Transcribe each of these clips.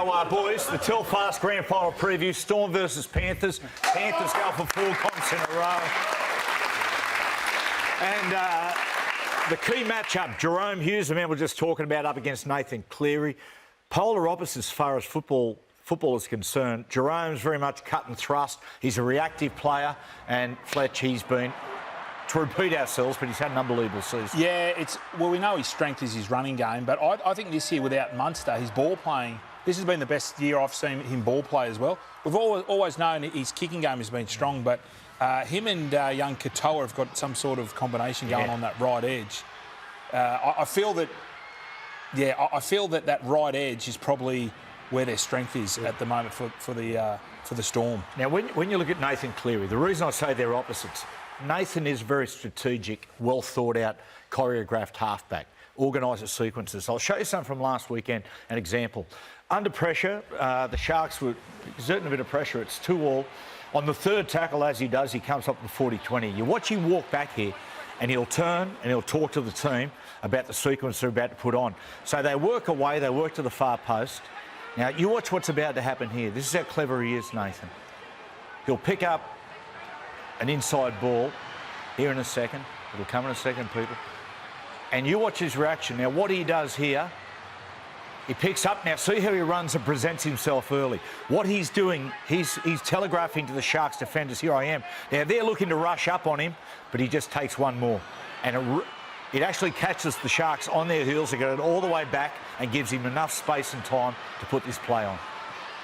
Now, boys, the Telfast Grand Final preview, Storm versus Panthers. Panthers go for 4 comps in a row. And the key matchup, Jerome Hughes, the man we're just talking about, up against Nathan Cleary. Polar opposites as far as football is concerned. Jerome's very much cut and thrust. He's a reactive player. And Fletch, he's been, to repeat ourselves, but he's had an unbelievable season. Yeah, well, we know his strength is his running game, but I think this year without Munster, his ball playing, this has been the best year I've seen him ball play as well. We've always known his kicking game has been strong, but him and young Katoa have got some sort of combination going on that right edge. I feel that that right edge is probably where their strength is at the moment for the Storm. Now, when you look at Nathan Cleary, the reason I say they're opposites, Nathan is very strategic, well thought out, choreographed halfback, organises sequences. I'll show you something from last weekend, an example. Under pressure, the Sharks were exerting a bit of pressure. It's 2-2. On the third tackle, as he does, he comes up with 40-20. You watch him walk back here, and he'll turn and he'll talk to the team about the sequence they're about to put on. So they work away, they work to the far post. Now, you watch what's about to happen here. This is how clever he is, Nathan. He'll pick up an inside ball here in a second. It'll come in a second, people. And you watch his reaction. Now, what he does here, he picks up. Now, see how he runs and presents himself early. What he's doing, he's telegraphing to the Sharks defenders, here I am. Now, they're looking to rush up on him, but he just takes one more. And it actually catches the Sharks on their heels. They get it all the way back and gives him enough space and time to put this play on.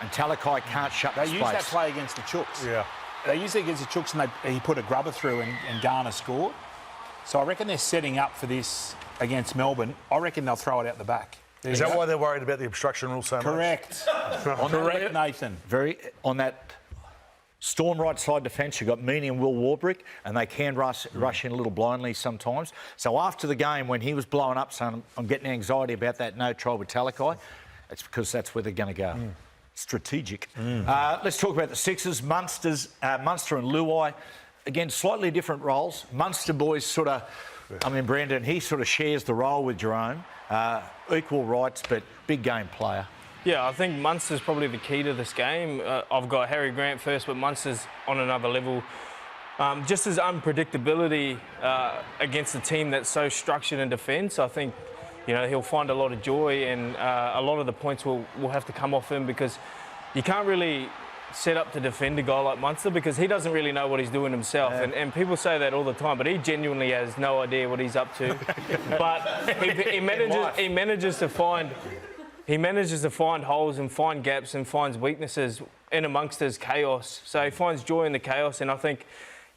And Talakai can't shut the space. They used that play against the Chooks. Yeah. They used it against the Chooks and he put a grubber through and Garner scored. So I reckon they're setting up for this against Melbourne. I reckon they'll throw it out the back. Is that why they're worried about the obstruction rule so much? Correct. Correct, Nathan. On that Storm right side defence, you've got Meany and Will Warbrick, and they can rush in a little blindly sometimes. So after the game, when he was blowing up saying, I'm getting anxiety about that no try with Talakai, it's because that's where they're going to go. Strategic. Let's talk about the Sixers. Munster and Luai. Again, slightly different roles. Munster boys sort of, Brandon, he sort of shares the role with Jerome. Equal rights, but big game player. Yeah, I think Munster's probably the key to this game. I've got Harry Grant first, but Munster's on another level. Just his unpredictability against a team that's so structured in defence, I think, he'll find a lot of joy, and a lot of the points will have to come off him, because you can't really set up to defend a guy like Munster because he doesn't really know what he's doing himself. Yeah. And people say that all the time, but he genuinely has no idea what he's up to. But he manages to find holes and find gaps and finds weaknesses in amongst his chaos. So he finds joy in the chaos, and I think,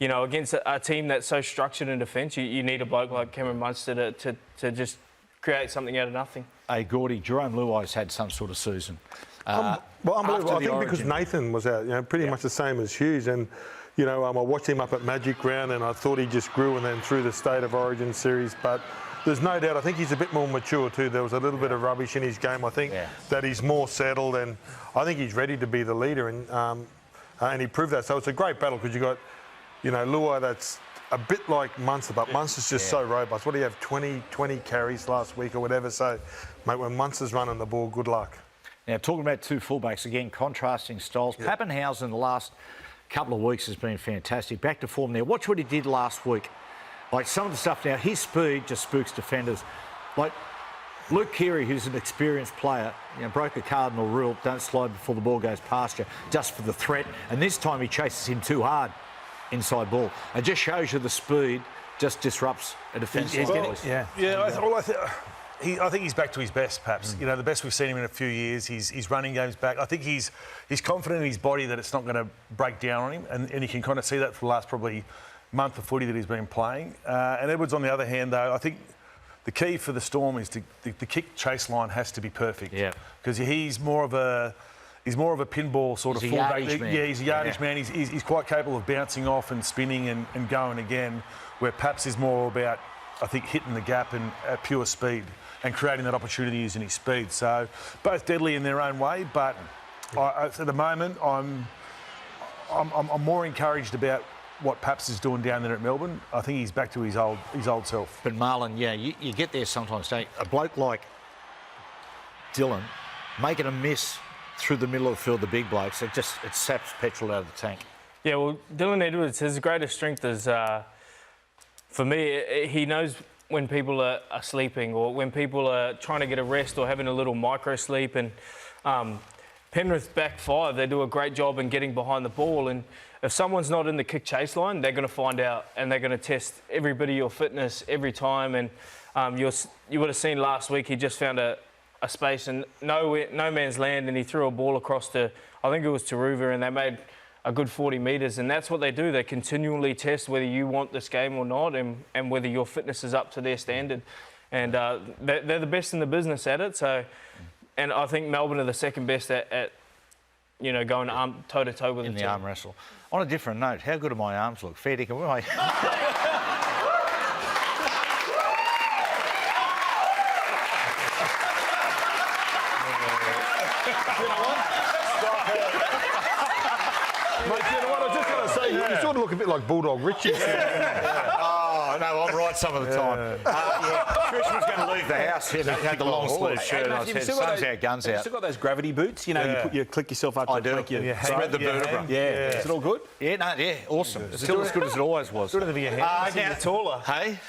against a team that's so structured in defence, you need a bloke like Cameron Munster to just create something out of nothing. Hey, Gordy, Jerome Luai's had some sort of season. Unbelievable. I think because Nathan was out, pretty much the same as Hughes. And, I watched him up at Magic Round and I thought he just grew and then through the State of Origin series. But there's no doubt, I think he's a bit more mature too. There was a little bit of rubbish in his game. I think that he's more settled, and I think he's ready to be the leader. And he proved that. So it's a great battle because you've got, Luai that's a bit like Munster, but Munster's just so robust. What do you have, 20 carries last week or whatever? So, mate, when Munster's running the ball, good luck. Now, talking about two fullbacks, again, contrasting styles. Yep. Pappenhausen in the last couple of weeks has been fantastic. Back to form there. Watch what he did last week. Like, some of the stuff now, his speed just spooks defenders. Like, Luke Keary, who's an experienced player, broke the cardinal rule, don't slide before the ball goes past you, just for the threat. And this time he chases him too hard, inside ball. It just shows you the speed just disrupts a defence. I think he's back to his best, perhaps. The best we've seen him in a few years. His running game's back. I think he's confident in his body that it's not going to break down on him, and you can kind of see that for the last probably month of footy that he's been playing. And Edwards, on the other hand, though, I think the key for the Storm is the kick chase line has to be perfect. Yeah. Because he's more of a pinball sort of fullback. Yeah, he's a yardage man. He's quite capable of bouncing off and spinning and going again, where Paps is more about, I think, hitting the gap and at pure speed and creating that opportunity using his speed. So both deadly in their own way, but at the moment I'm more encouraged about what Paps is doing down there at Melbourne. I think he's back to his old self. But Marlon, you get there sometimes, don't you? A bloke like Dylan making a miss through the middle of the field, the big blokes, it saps petrol out of the tank. Yeah, well, Dylan Edwards, his greatest strength is, for me, he knows when people are sleeping or when people are trying to get a rest or having a little micro sleep. And Penrith back five, they do a great job in getting behind the ball. And if someone's not in the kick chase line, they're going to find out and they're going to test every bit of your fitness every time. And you would have seen last week, he just found a space in no man's land and he threw a ball across to, I think it was Taruva, and they made a good 40 metres. And that's what they do. They continually test whether you want this game or not and whether your fitness is up to their standard. And they're the best in the business at it. So, and I think Melbourne are the second best at going toe-to-toe with in each the other. arm wrestle. On a different note, how good do my arms look? Fair dinkum, am Mate, you know what? I was just going to say, you sort of look a bit like Bulldog Richie. Oh, no, I'm right some of the time. Trish was going to leave the house. He had the long sleeve shirt and I said, sun's out, guns Have you out. still got those gravity boots? You know, you click yourself up to I do. click your Spread the vertebra. Yeah. Is it all good? Yeah, awesome. It's still as good as it always was. Good to be your hand. Now, Taller. Hey?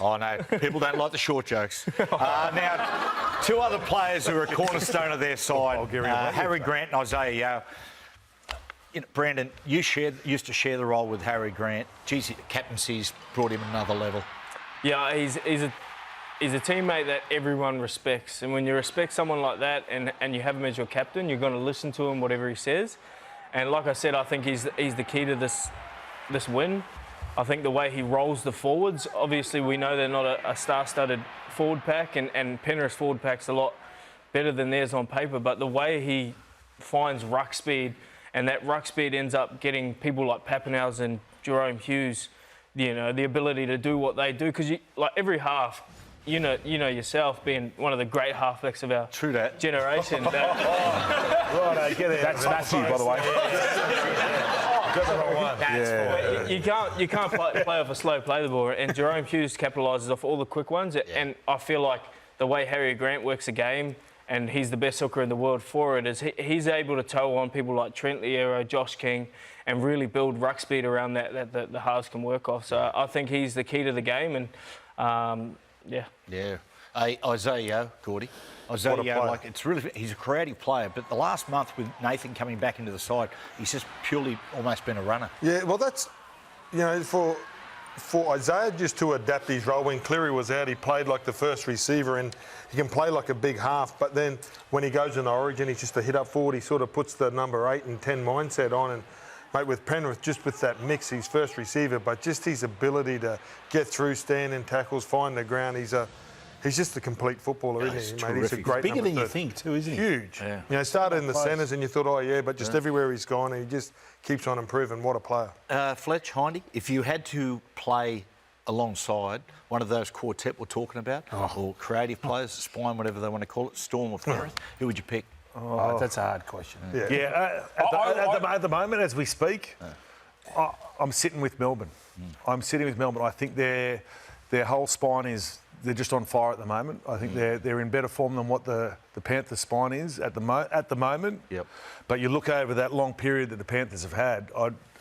Oh, no. People don't like the short jokes. Now, two other players who are a cornerstone of their side, Harry Grant and Isaiah Yeo. Brandon, you used to share the role with Harry Grant. Geez, captaincy's brought him another level. Yeah, he's a teammate that everyone respects. And when you respect someone like that and you have him as your captain, you're going to listen to him, whatever he says. And like I said, I think he's the key to this win. I think the way he rolls the forwards, obviously we know they're not a star-studded forward pack, and Penrith's forward pack's a lot better than theirs on paper, but the way he finds ruck speed, and that ruck speed ends up getting people like Pappenhausen and Jerome Hughes, the ability to do what they do. Because like every half, you know yourself, being one of the great halfbacks of our generation. Right, get there. That's Matthew, by the way. Got the wrong one. You can't play off a slow play the ball, and Jerome Hughes capitalises off all the quick ones. Yeah. And I feel like the way Harry Grant works a game, and he's the best hooker in the world for it, is he's able to toe on people like Trent Liero, Josh King, and really build ruck speed around that the halves can work off. So I think he's the key to the game, and yeah. Yeah. Isaiah Yeo, Gordy. Isaiah Yeo, he's a creative player, but the last month with Nathan coming back into the side, he's just purely almost been a runner. Yeah, well, that's, for Isaiah just to adapt his role. When Cleary was out, he played like the first receiver, and he can play like a big half. But then when he goes in Origin, he's just a hit-up forward. He sort of puts the number 8 and 10 mindset on. And, mate, with Penrith, just with that mix, he's first receiver, but just his ability to get through, stand in tackles, find the ground, he's just a complete footballer, isn't he, mate? He's a great bigger than you 30. think, too, isn't he? Huge. Yeah. Started in the centres and you thought, but just everywhere he's gone, he just keeps on improving. What a player. Fletch, Hindy, if you had to play alongside one of those quartet we're talking about, or creative players, spine, whatever they want to call it, Storm or Penrith, who would you pick? Oh, that's a hard question. Yeah. At the moment, as we speak, I'm sitting with Melbourne. I'm sitting with Melbourne. I think their whole spine they're just on fire at the moment. I think they're in better form than what the Panthers' spine is at the moment. Yep. But you look over that long period that the Panthers have had,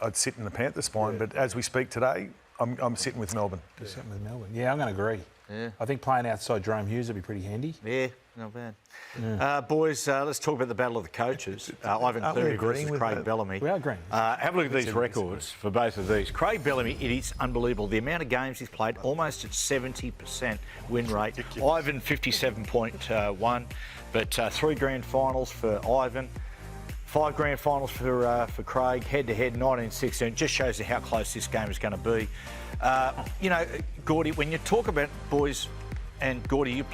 I'd sit in the Panthers' spine. But as we speak today, I'm sitting with Melbourne. You're sitting with Melbourne. Yeah, I'm going to agree. Yeah. I think playing outside Jerome Hughes would be pretty handy. Yeah, not bad. Yeah. Boys, let's talk about the battle of the coaches. Ivan Cleary versus Craig Bellamy. We are agreeing. Have a look at these records for both of these. Craig Bellamy, it is unbelievable. The amount of games he's played, almost at 70% win rate. Ivan, 57.1. But 3 grand finals for Ivan. 5 grand finals for Craig, head-to-head, 19-16. Just shows you how close this game is going to be. Gordy, when you talk about boys, and Gordy, you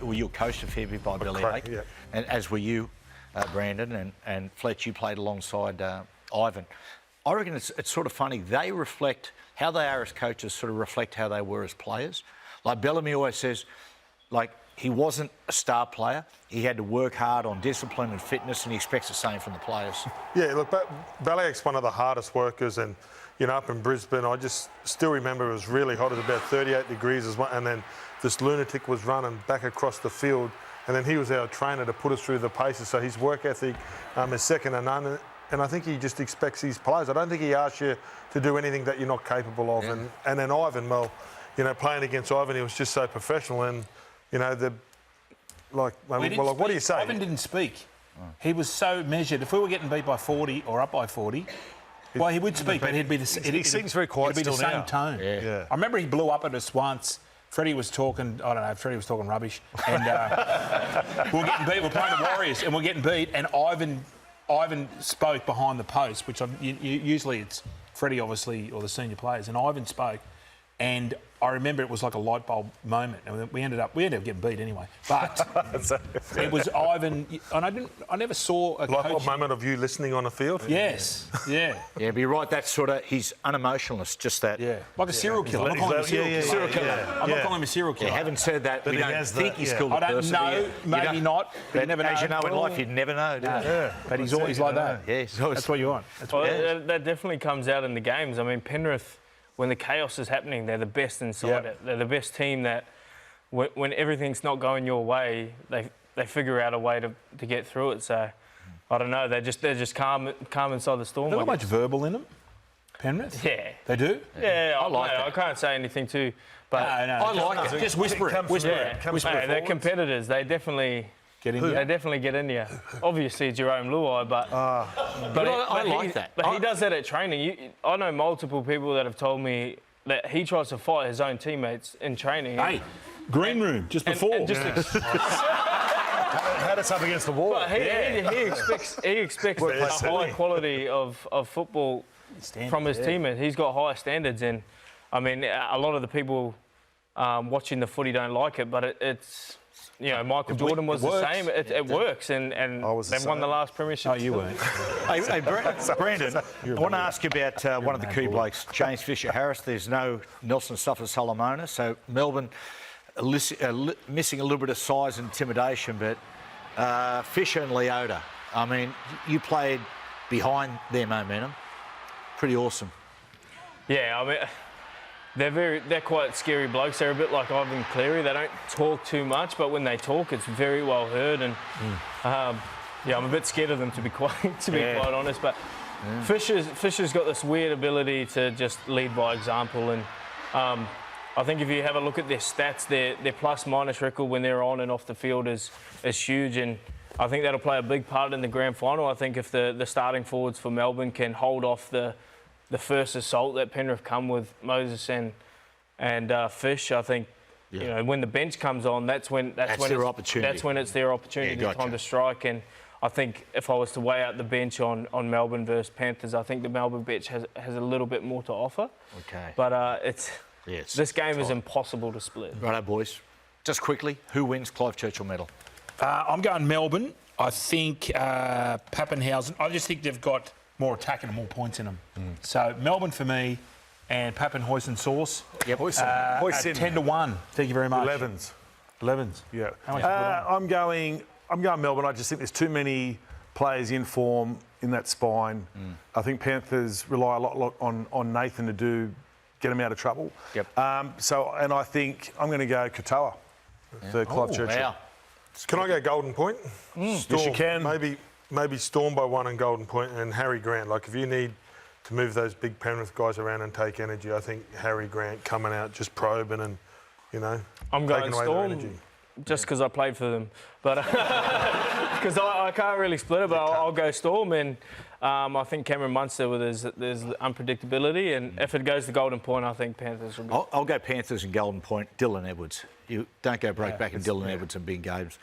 were coached a fair bit by Billy Lake, and as were you, Brandon, and Fletch, you played alongside Ivan. I reckon it's sort of funny. They reflect, how they are as coaches sort of reflect how they were as players. Like Bellamy always says, he wasn't a star player. He had to work hard on discipline and fitness, and he expects the same from the players. Yeah, look, Balayak's one of the hardest workers, and up in Brisbane, I just still remember it was really hot. It was about 38 degrees, and then this lunatic was running back across the field And then he was our trainer to put us through the paces. So his work ethic is second to none. And I think he just expects his players. I don't think he asks you to do anything that you're not capable of. Yeah. And then Ivan, well, you know, playing against Ivan, he was just so professional. And, you know, what do you say? Ivan didn't speak. He was so measured. If we were getting beat by 40 or up by 40, well, he would speak, but he'd be the he seems very quiet. It'd be the still same now. tone. Yeah. I remember he blew up at us once. Freddie was talking, I don't know, Freddie was talking rubbish. And we were getting beat, we're playing the Warriors, and we're getting beat, and Ivan spoke behind the post, which usually it's Freddie, obviously, or the senior players, and Ivan spoke, and I remember it was like a light bulb moment, and we ended up getting beat anyway. But it was Ivan, and I never saw a light bulb coach... moment of you listening on the field. Yes, yeah. Yeah, but you're right. That's sort of he's unemotionalist. Just that. Yeah, like a serial killer. I'm not calling him a serial killer. I'm not calling him a serial killer. Yeah, having said that, we don't think he's killed a I don't person. know, maybe not. You never know. As you know in life, you'd never know, do you? Yeah, but he's always like that. Yeah, that's what you want. That definitely comes out in the games. I mean, Penrith, when the chaos is happening, they're the best inside it. They're the best team that, when everything's not going your way, they figure out a way to get through it. So, I don't know. They're just calm inside the storm. They've got much verbal in them, Penrith. Yeah, they do. Yeah, I like that. I can't say anything too, but no, I like it. Just whisper it. Whisper it. They're competitors. They definitely. They definitely get in you. Obviously, Jerome Luai, but I like that. But he does that at training. I know multiple people that have told me that he tries to fight his own teammates in training. Hey, green room just before. And Had us up against the wall. But he expects a high quality of football from his teammates. He's got high standards, and I mean, a lot of the people watching the footy don't like it, but it's. You know, Michael Jordan was the same. It works, and they've won the last premiership. Oh, you weren't. Hey, Brandon, I want to ask you about one of the key blokes, James Fisher-Harris. There's no Nelson Suffer-Solomona, so Melbourne missing a little bit of size and intimidation, but Fisher and Leota, I mean, you played behind their momentum. Pretty awesome. Yeah, I mean... They're quite scary blokes. They're a bit like Ivan Cleary. They don't talk too much, but when they talk, it's very well heard. And I'm a bit scared of them to be quite honest. But Fisher's got this weird ability to just lead by example. And I think if you have a look at their stats, their plus-minus record when they're on and off the field is huge. And I think that'll play a big part in the grand final. I think if the starting forwards for Melbourne can hold off the first assault that Penrith come with Moses and Fish, I think, you know, when the bench comes on, that's when their opportunity. That's when it's their opportunity, time to strike. And I think if I was to weigh out the bench on Melbourne versus Panthers, I think the Melbourne bench has a little bit more to offer. Okay. But this game is impossible to split. Righto, boys. Just quickly, who wins Clive Churchill medal? I'm going Melbourne. I think Pappenhausen. I just think they've got more attacking and more points in them. So Melbourne for me, and Pappenhausen sauce. Yep. At 10-1. Thank you very much. 11s. Yeah. I'm going Melbourne. I just think there's too many players in form in that spine. I think Panthers rely a lot on Nathan to get them out of trouble. Yep. And I think I'm going to go Katoa for Clive Churchill. Wow. Can I go Golden Point? Yes, you can. Maybe Storm by 1 and Golden Point and Harry Grant. Like, if you need to move those big Penrith guys around and take energy, I think Harry Grant coming out, just probing and, you know, I'm taking going away Storm their energy. just because I played for them. But because I can't really split it, but I'll go Storm. And I think Cameron Munster, there's unpredictability. And if it goes to Golden Point, I think Panthers will be... I'll go Panthers and Golden Point. Dylan Edwards. You don't go break back in Dylan Edwards in big games.